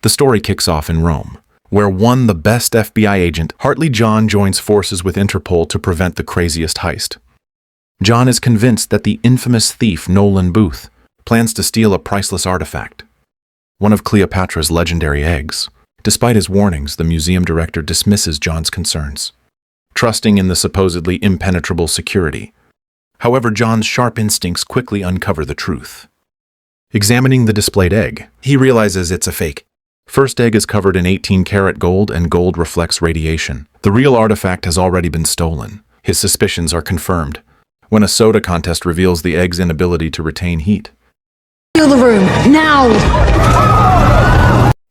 The story kicks off in Rome, where the best FBI agent, Hartley John, joins forces with Interpol to prevent the craziest heist. John is convinced that the infamous thief Nolan Booth plans to steal a priceless artifact, one of Cleopatra's legendary eggs. Despite his warnings, the museum director dismisses John's concerns, trusting in the supposedly impenetrable security. However, John's sharp instincts quickly uncover the truth. Examining the displayed egg, he realizes it's a fake. First egg is covered in 18-karat gold, and gold reflects radiation. The real artifact has already been stolen. His suspicions are confirmed when a soda contest reveals the egg's inability to retain heat. Fill the room, now!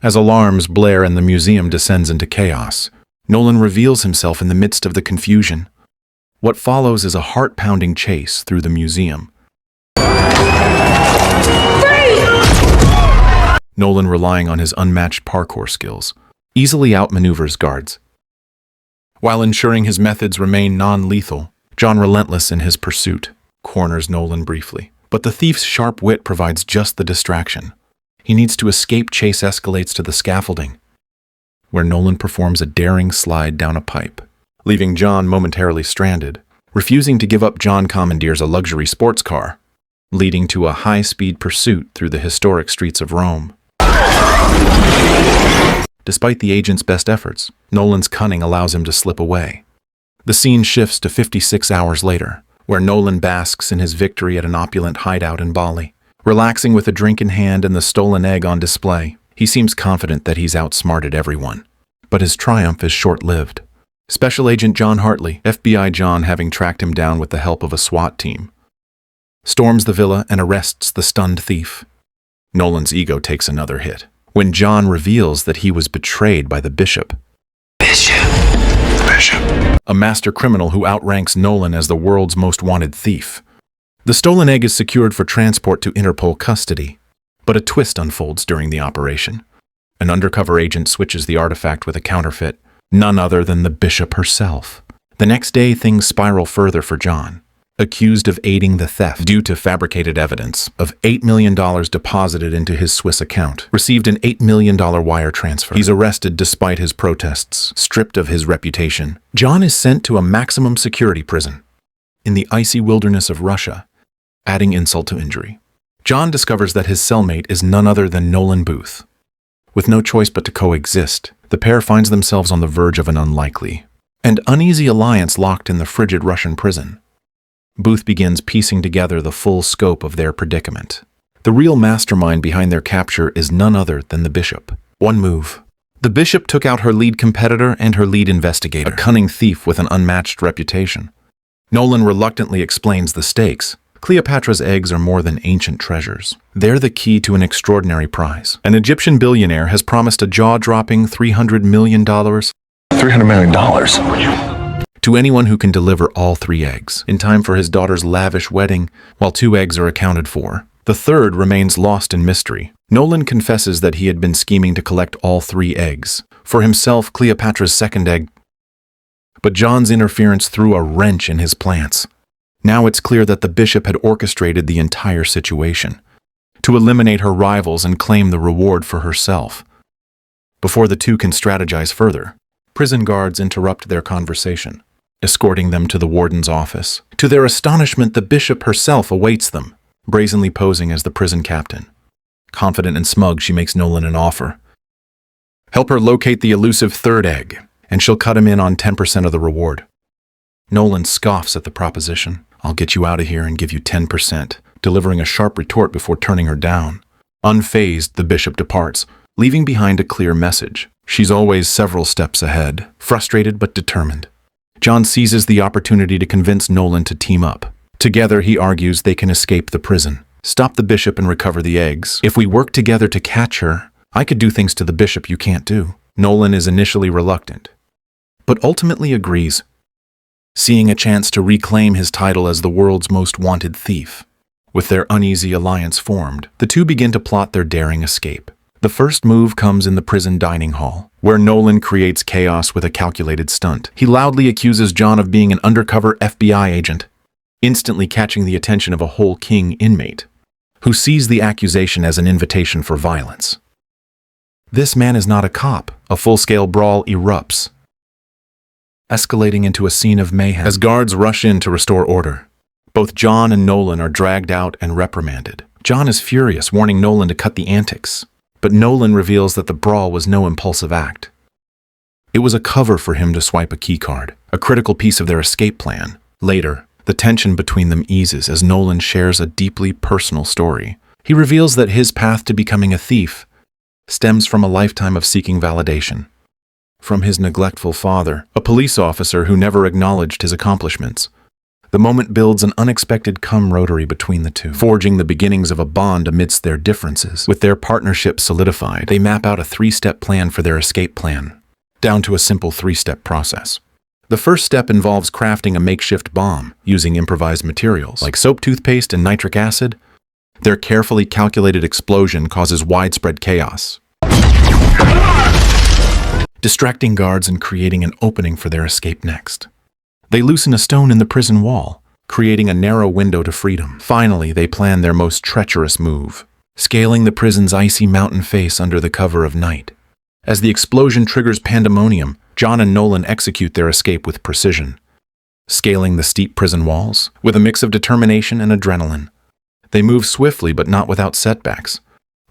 As alarms blare and the museum descends into chaos, Nolan reveals himself in the midst of the confusion. What follows is a heart-pounding chase through the museum. Nolan, relying on his unmatched parkour skills, easily outmaneuvers guards. While ensuring his methods remain non-lethal, John, relentless in his pursuit, corners Nolan briefly. But the thief's sharp wit provides just the distraction. He needs to escape. Chase escalates to the scaffolding, where Nolan performs a daring slide down a pipe, leaving John momentarily stranded. Refusing to give up, John commandeers a luxury sports car, leading to a high-speed pursuit through the historic streets of Rome. Despite the agent's best efforts, Nolan's cunning allows him to slip away. The scene shifts to 56 hours later, where Nolan basks in his victory at an opulent hideout in Bali. Relaxing with a drink in hand and the stolen egg on display, he seems confident that he's outsmarted everyone. But his triumph is short-lived. Special Agent John Hartley, FBI John, having tracked him down with the help of a SWAT team, storms the villa and arrests the stunned thief. Nolan's ego takes another hit when John reveals that he was betrayed by the Bishop. A master criminal who outranks Nolan as the world's most wanted thief. The stolen egg is secured for transport to Interpol custody, but a twist unfolds during the operation. An undercover agent switches the artifact with a counterfeit, none other than the Bishop herself. The next day, things spiral further for John. Accused of aiding the theft due to fabricated evidence of $8 million deposited into his Swiss account, received an $8 million wire transfer. He's arrested despite his protests, stripped of his reputation. John is sent to a maximum security prison in the icy wilderness of Russia, adding insult to injury. John discovers that his cellmate is none other than Nolan Booth. With no choice but to coexist, the pair finds themselves on the verge of an unlikely and uneasy alliance locked in the frigid Russian prison. Booth begins piecing together the full scope of their predicament. The real mastermind behind their capture is none other than the Bishop. One move. The Bishop took out her lead competitor and her lead investigator, a cunning thief with an unmatched reputation. Nolan reluctantly explains the stakes. Cleopatra's eggs are more than ancient treasures. They're the key to an extraordinary prize. An Egyptian billionaire has promised a jaw-dropping $300 million. $300 million? To anyone who can deliver all 3 eggs in time for his daughter's lavish wedding. While 2 eggs are accounted for, the third remains lost in mystery. Nolan confesses that he had been scheming to collect all 3 eggs. For himself, Cleopatra's second egg. But John's interference threw a wrench in his plans. Now it's clear that the Bishop had orchestrated the entire situation to eliminate her rivals and claim the reward for herself. Before the two can strategize further, prison guards interrupt their conversation, escorting them to the warden's office. To their astonishment, the Bishop herself awaits them, brazenly posing as the prison captain. Confident and smug, she makes Nolan an offer. Help her locate the elusive third egg, and she'll cut him in on 10% of the reward. Nolan scoffs at the proposition. I'll get you out of here and give you 10%, delivering a sharp retort before turning her down. Unfazed, the Bishop departs, leaving behind a clear message. She's always several steps ahead, frustrated but determined. John seizes the opportunity to convince Nolan to team up. Together, he argues, they can escape the prison, stop the Bishop and recover the eggs. If we work together to catch her, I could do things to the Bishop you can't do. Nolan is initially reluctant, but ultimately agrees, seeing a chance to reclaim his title as the world's most wanted thief. With their uneasy alliance formed, the two begin to plot their daring escape. The first move comes in the prison dining hall, where Nolan creates chaos with a calculated stunt. He loudly accuses John of being an undercover FBI agent, instantly catching the attention of a whole King inmate, who sees the accusation as an invitation for violence. This man is not a cop. A full-scale brawl erupts, escalating into a scene of mayhem as guards rush in to restore order. Both John and Nolan are dragged out and reprimanded. John is furious, warning Nolan to cut the antics, but Nolan reveals that the brawl was no impulsive act. It was a cover for him to swipe a keycard, a critical piece of their escape plan. Later, the tension between them eases as Nolan shares a deeply personal story. He reveals that his path to becoming a thief stems from a lifetime of seeking validation from his neglectful father, a police officer who never acknowledged his accomplishments. The moment builds an unexpected camaraderie between the two, forging the beginnings of a bond amidst their differences. With their partnership solidified, they map out a 3-step plan for their escape plan, down to a simple 3-step process. The first step involves crafting a makeshift bomb using improvised materials like soap, toothpaste, and nitric acid. Their carefully calculated explosion causes widespread chaos, distracting guards and creating an opening for their escape next. They loosen a stone in the prison wall, creating a narrow window to freedom. Finally, they plan their most treacherous move, scaling the prison's icy mountain face under the cover of night. As the explosion triggers pandemonium, John and Nolan execute their escape with precision, scaling the steep prison walls with a mix of determination and adrenaline. They move swiftly but not without setbacks.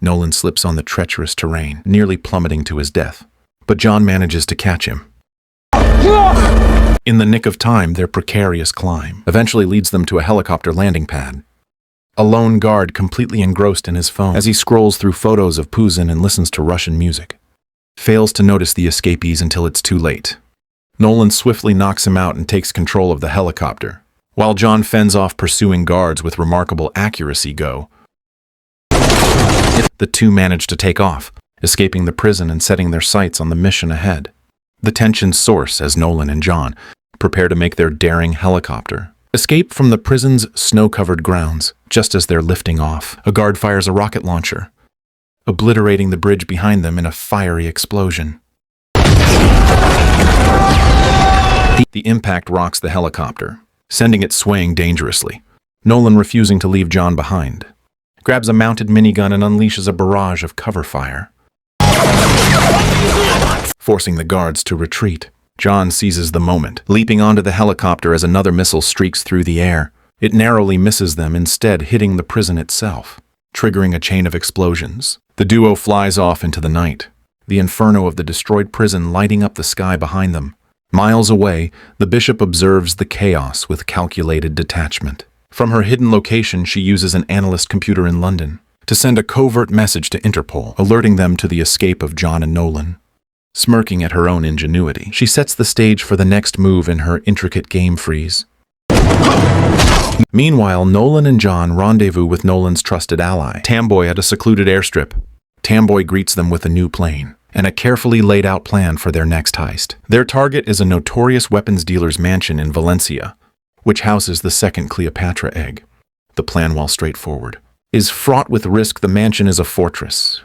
Nolan slips on the treacherous terrain, nearly plummeting to his death, but John manages to catch him. In the nick of time, their precarious climb eventually leads them to a helicopter landing pad. A lone guard, completely engrossed in his phone as he scrolls through photos of Putin and listens to Russian music, fails to notice the escapees until it's too late. Nolan swiftly knocks him out and takes control of the helicopter, while John fends off pursuing guards with remarkable accuracy. The two manage to take off, escaping the prison and setting their sights on the mission ahead. The tensions source as Nolan and John prepare to make their daring helicopter escape from the prison's snow-covered grounds. Just as they're lifting off, a guard fires a rocket launcher, obliterating the bridge behind them in a fiery explosion. The impact rocks the helicopter, sending it swaying dangerously. Nolan, refusing to leave John behind, grabs a mounted minigun and unleashes a barrage of cover fire, forcing the guards to retreat. John seizes the moment, leaping onto the helicopter as another missile streaks through the air. It narrowly misses them, instead hitting the prison itself, triggering a chain of explosions. The duo flies off into the night, the inferno of the destroyed prison lighting up the sky behind them. Miles away, the bishop observes the chaos with calculated detachment. From her hidden location, she uses an analyst computer in London to send a covert message to Interpol, alerting them to the escape of John and Nolan. Smirking at her own ingenuity, she sets the stage for the next move in her intricate game freeze. Meanwhile, Nolan and John rendezvous with Nolan's trusted ally, Tamboy, at a secluded airstrip. Tamboy greets them with a new plane and a carefully laid out plan for their next heist. Their target is a notorious weapons dealer's mansion in Valencia, which houses the second Cleopatra egg. The plan, while straightforward, is fraught with risk. The mansion is a fortress.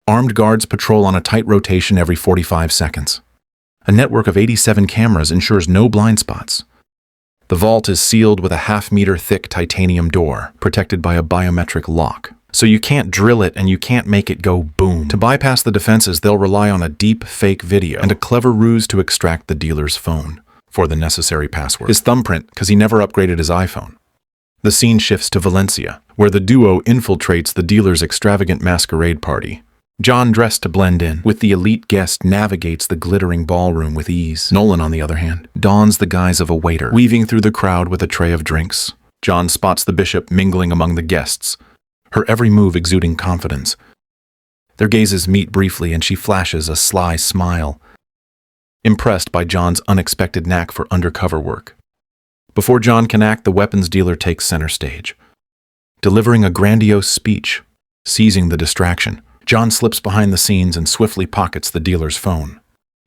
Armed guards patrol on a tight rotation every 45 seconds. A network of 87 cameras ensures no blind spots. The vault is sealed with a half-meter thick titanium door, protected by a biometric lock. So you can't drill it and you can't make it go boom. To bypass the defenses, they'll rely on a deep fake video and a clever ruse to extract the dealer's phone for the necessary password. His thumbprint, because he never upgraded his iPhone. The scene shifts to Valencia, where the duo infiltrates the dealer's extravagant masquerade party. John, dressed to blend in with the elite guest, navigates the glittering ballroom with ease. Nolan, on the other hand, dons the guise of a waiter, weaving through the crowd with a tray of drinks. John spots the bishop mingling among the guests, her every move exuding confidence. Their gazes meet briefly and she flashes a sly smile, impressed by John's unexpected knack for undercover work. Before John can act, the weapons dealer takes center stage, delivering a grandiose speech. Seizing the distraction, John slips behind the scenes and swiftly pockets the dealer's phone.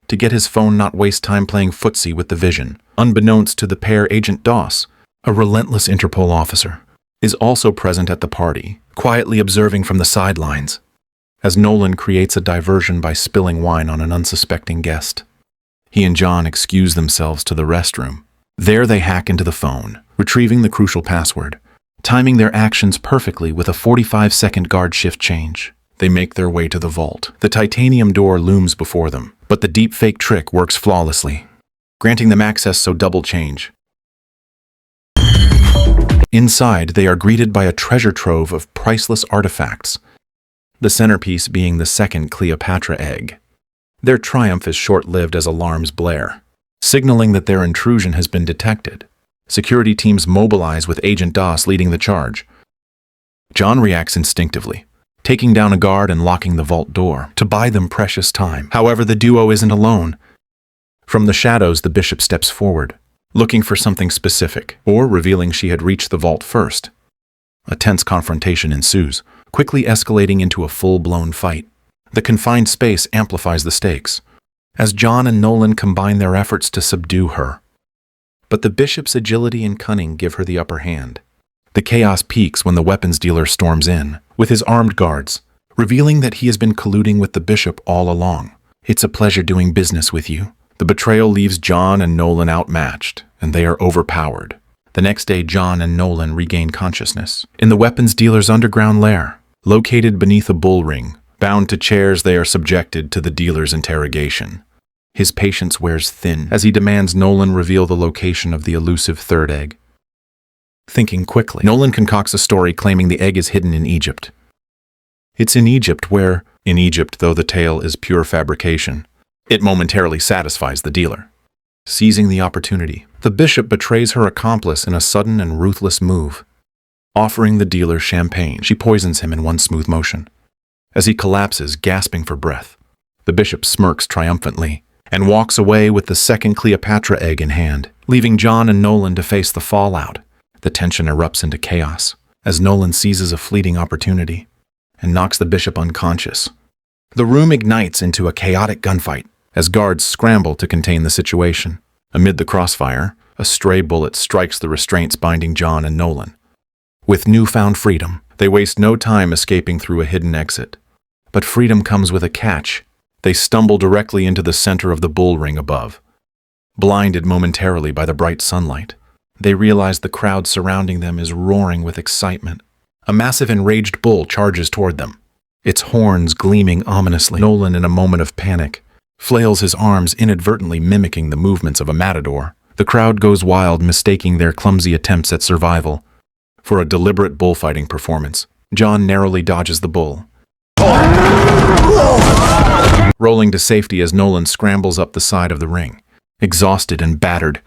To get his phone, not waste time playing footsie with the vision. Unbeknownst to the pair, Agent Doss, a relentless Interpol officer, is also present at the party, quietly observing from the sidelines, as Nolan creates a diversion by spilling wine on an unsuspecting guest. He and John excuse themselves to the restroom. There they hack into the phone, retrieving the crucial password, timing their actions perfectly with a 45-second guard shift change. They make their way to the vault. The titanium door looms before them, but the deepfake trick works flawlessly, granting them access so double change. Inside, they are greeted by a treasure trove of priceless artifacts, the centerpiece being the second Cleopatra egg. Their triumph is short-lived as alarms blare, signaling that their intrusion has been detected. Security teams mobilize with Agent DOS leading the charge. John reacts instinctively, taking down a guard and locking the vault door to buy them precious time. However, the duo isn't alone. From the shadows, the bishop steps forward, looking for something specific, or revealing she had reached the vault first. A tense confrontation ensues, quickly escalating into a full-blown fight. The confined space amplifies the stakes, as John and Nolan combine their efforts to subdue her. But the bishop's agility and cunning give her the upper hand. The chaos peaks when the weapons dealer storms in, with his armed guards, revealing that he has been colluding with the bishop all along. "It's a pleasure doing business with you." The betrayal leaves John and Nolan outmatched, and they are overpowered. The next day, John and Nolan regain consciousness in the weapons dealer's underground lair. Located beneath a bull ring, bound to chairs, they are subjected to the dealer's interrogation. His patience wears thin as he demands Nolan reveal the location of the elusive third egg. Thinking quickly, Nolan concocts a story claiming the egg is hidden in Egypt. It's in Egypt though the tale is pure fabrication, it momentarily satisfies the dealer. Seizing the opportunity, the bishop betrays her accomplice in a sudden and ruthless move. Offering the dealer champagne, she poisons him in one smooth motion. As he collapses, gasping for breath, the bishop smirks triumphantly and walks away with the second Cleopatra egg in hand, leaving John and Nolan to face the fallout. The tension erupts into chaos as Nolan seizes a fleeting opportunity and knocks the bishop unconscious. The room ignites into a chaotic gunfight as guards scramble to contain the situation. Amid the crossfire, a stray bullet strikes the restraints binding John and Nolan. With newfound freedom, they waste no time escaping through a hidden exit. But freedom comes with a catch. They stumble directly into the center of the bull ring above. Blinded momentarily by the bright sunlight, they realize the crowd surrounding them is roaring with excitement. A massive enraged bull charges toward them, its horns gleaming ominously. Nolan, in a moment of panic, flails his arms, inadvertently mimicking the movements of a matador. The crowd goes wild, mistaking their clumsy attempts at survival for a deliberate bullfighting performance. John narrowly dodges the bull, rolling to safety as Nolan scrambles up the side of the ring. Exhausted and battered,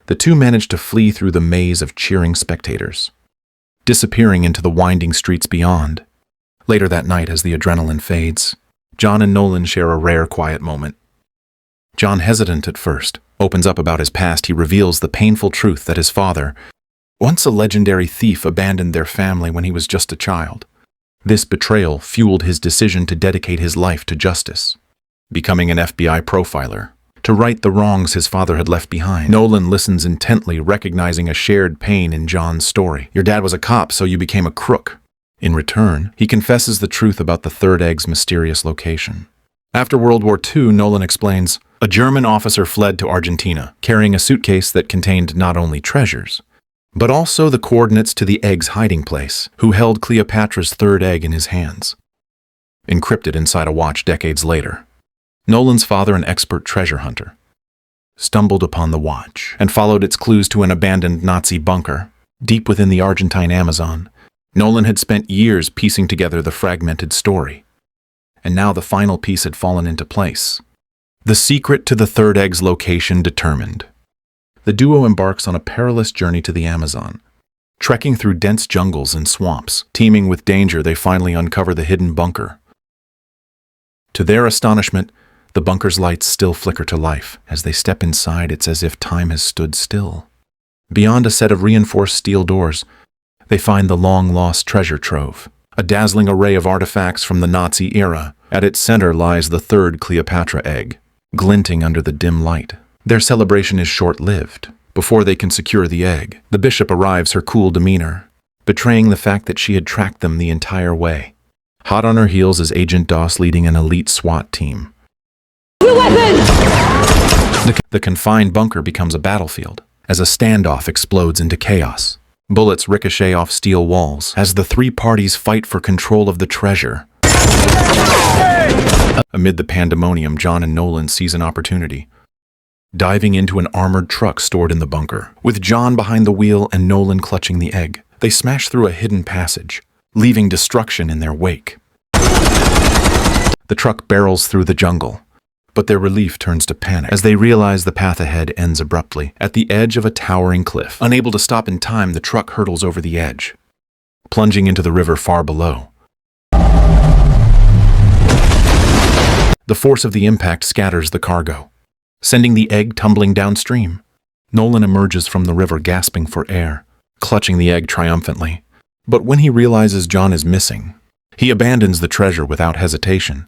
the two manage to flee through the maze of cheering spectators, disappearing into the winding streets beyond. Later that night, as the adrenaline fades, John and Nolan share a rare quiet moment. John, hesitant at first, opens up about his past. He reveals the painful truth that his father, once a legendary thief, abandoned their family when he was just a child. This betrayal fueled his decision to dedicate his life to justice, becoming an FBI profiler, to right the wrongs his father had left behind. Nolan listens intently, recognizing a shared pain in John's story. "Your dad was a cop, so you became a crook." In return, he confesses the truth about the third egg's mysterious location. After World War II, Nolan explains, a German officer fled to Argentina, carrying a suitcase that contained not only treasures, but also the coordinates to the egg's hiding place, who held Cleopatra's third egg in his hands. Encrypted inside a watch decades later, Nolan's father, an expert treasure hunter, stumbled upon the watch and followed its clues to an abandoned Nazi bunker deep within the Argentine Amazon. Nolan had spent years piecing together the fragmented story, and now the final piece had fallen into place. The secret to the third egg's location determined, the duo embarks on a perilous journey to the Amazon. Trekking through dense jungles and swamps, teeming with danger, they finally uncover the hidden bunker. To their astonishment, the bunker's lights still flicker to life. As they step inside, it's as if time has stood still. Beyond a set of reinforced steel doors, they find the long-lost treasure trove, a dazzling array of artifacts from the Nazi era. At its center lies the third Cleopatra egg, glinting under the dim light. Their celebration is short-lived. Before they can secure the egg, the bishop arrives, her cool demeanor betraying the fact that she had tracked them the entire way. Hot on her heels is Agent DOS leading an elite SWAT team. The confined bunker becomes a battlefield as a standoff explodes into chaos. Bullets ricochet off steel walls as the three parties fight for control of the treasure. Amid the pandemonium, John and Nolan seize an opportunity, diving into an armored truck stored in the bunker. With John behind the wheel and Nolan clutching the egg, they smash through a hidden passage, leaving destruction in their wake. The truck barrels through the jungle, but their relief turns to panic as they realize the path ahead ends abruptly, at the edge of a towering cliff. Unable to stop in time, the truck hurtles over the edge, plunging into the river far below. The force of the impact scatters the cargo, sending the egg tumbling downstream. Nolan emerges from the river gasping for air, clutching the egg triumphantly. But when he realizes John is missing, he abandons the treasure without hesitation,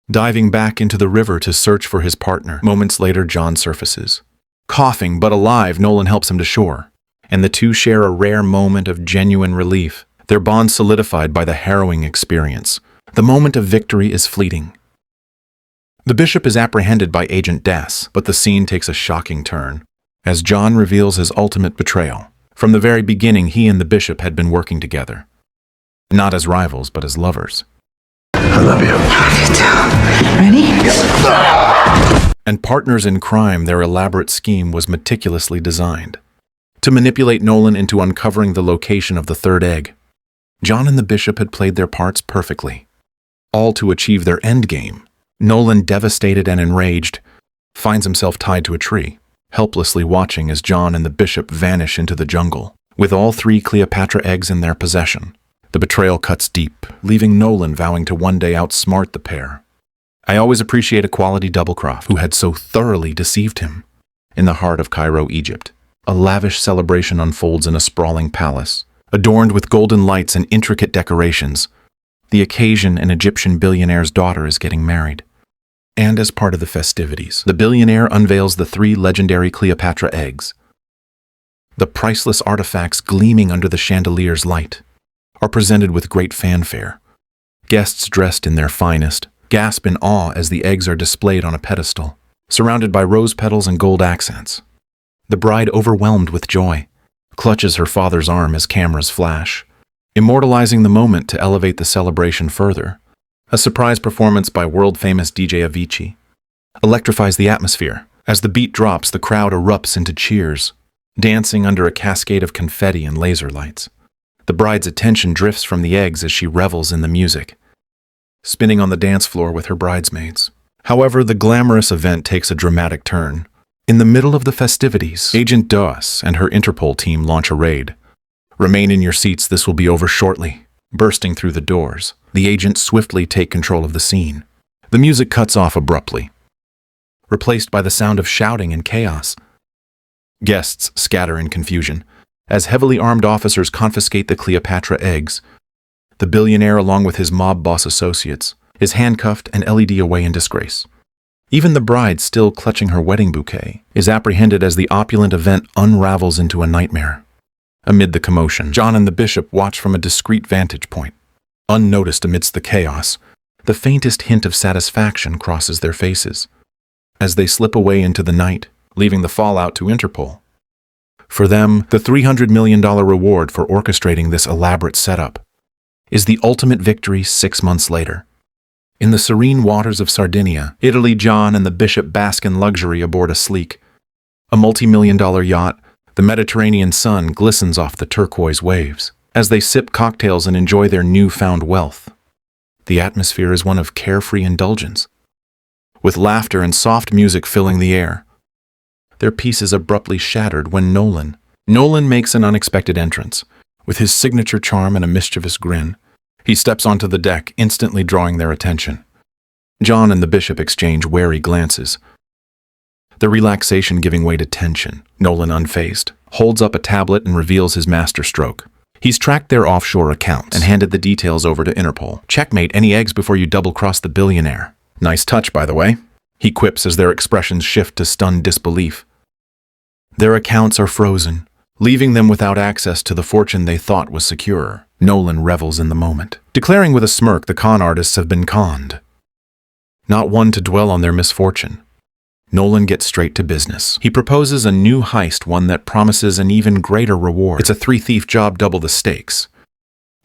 diving back into the river to search for his partner. Moments later, John surfaces. Coughing but alive, Nolan helps him to shore, and the two share a rare moment of genuine relief, their bond solidified by the harrowing experience. The moment of victory is fleeting. The bishop is apprehended by Agent Das, but the scene takes a shocking turn, as John reveals his ultimate betrayal. From the very beginning, he and the bishop had been working together. Not as rivals, but as lovers. I love you. Ready? And partners in crime, their elaborate scheme was meticulously designed to manipulate Nolan into uncovering the location of the third egg. John and the bishop had played their parts perfectly, all to achieve their endgame. Nolan, devastated and enraged, finds himself tied to a tree, helplessly watching as John and the bishop vanish into the jungle, with all 3 Cleopatra eggs in their possession. The betrayal cuts deep, leaving Nolan vowing to one day outsmart the pair. I always appreciate a quality double-cross who had so thoroughly deceived him. In the heart of Cairo, Egypt, a lavish celebration unfolds in a sprawling palace, adorned with golden lights and intricate decorations. The occasion, an Egyptian billionaire's daughter is getting married. And as part of the festivities, the billionaire unveils the 3 legendary Cleopatra eggs. The priceless artifacts gleaming under the chandelier's light are presented with great fanfare. Guests dressed in their finest gasp in awe as the eggs are displayed on a pedestal, surrounded by rose petals and gold accents. The bride, overwhelmed with joy, clutches her father's arm as cameras flash, immortalizing the moment to elevate the celebration further. A surprise performance by world-famous DJ Avicii electrifies the atmosphere. As the beat drops, the crowd erupts into cheers, dancing under a cascade of confetti and laser lights. The bride's attention drifts from the eggs as she revels in the music, spinning on the dance floor with her bridesmaids. However, the glamorous event takes a dramatic turn. In the middle of the festivities, Agent Das and her Interpol team launch a raid. Remain in your seats, this will be over shortly. Bursting through the doors, the agents swiftly take control of the scene. The music cuts off abruptly, replaced by the sound of shouting and chaos. Guests scatter in confusion as heavily armed officers confiscate the Cleopatra eggs. The billionaire, along with his mob boss associates, is handcuffed and LED away in disgrace. Even the bride, still clutching her wedding bouquet, is apprehended as the opulent event unravels into a nightmare. Amid the commotion, John and the bishop watch from a discreet vantage point. Unnoticed amidst the chaos, the faintest hint of satisfaction crosses their faces as they slip away into the night, leaving the fallout to Interpol. For them, the $300 million reward for orchestrating this elaborate setup is the ultimate victory 6 months later. In the serene waters of Sardinia, Italy, John and the bishop bask in luxury aboard a sleek, a multi-million-dollar yacht. The Mediterranean sun glistens off the turquoise waves as they sip cocktails and enjoy their newfound wealth. The atmosphere is one of carefree indulgence, with laughter and soft music filling the air. Their peace is abruptly shattered when Nolan makes an unexpected entrance. With his signature charm and a mischievous grin, he steps onto the deck, instantly drawing their attention. John and the bishop exchange wary glances, the relaxation giving way to tension. Nolan, unfazed, holds up a tablet and reveals his masterstroke. He's tracked their offshore accounts and handed the details over to Interpol. Checkmate, any eggs before you double-cross the billionaire. Nice touch, by the way, he quips as their expressions shift to stunned disbelief. Their accounts are frozen, leaving them without access to the fortune they thought was secure. Nolan revels in the moment, declaring with a smirk the con artists have been conned. Not one to dwell on their misfortune, Nolan gets straight to business. He proposes a new heist, one that promises an even greater reward. It's a 3-thief job, double the stakes.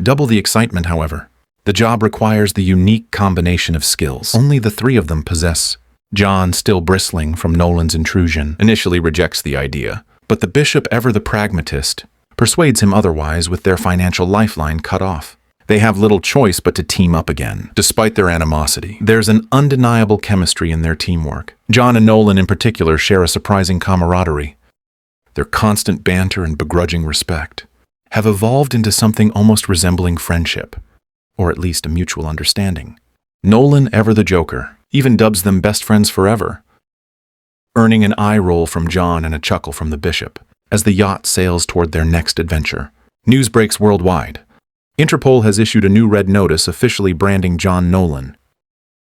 Double the excitement, however. The job requires the unique combination of skills only the three of them possess. John, still bristling from Nolan's intrusion, initially rejects the idea, but the bishop, ever the pragmatist, persuades him otherwise with their financial lifeline cut off. They have little choice but to team up again. Despite their animosity, there's an undeniable chemistry in their teamwork. John and Nolan in particular share a surprising camaraderie. Their constant banter and begrudging respect have evolved into something almost resembling friendship, or at least a mutual understanding. Nolan, ever the joker, even dubs them best friends forever, earning an eye roll from John and a chuckle from the bishop as the yacht sails toward their next adventure. News breaks worldwide. Interpol has issued a new red notice officially branding John Nolan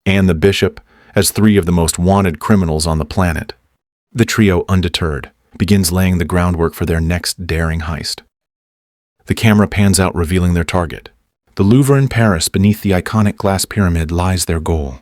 and the bishop as three of the most wanted criminals on the planet. The trio, undeterred, begins laying the groundwork for their next daring heist. The camera pans out, revealing their target. The Louvre in Paris, beneath the iconic glass pyramid, lies their goal.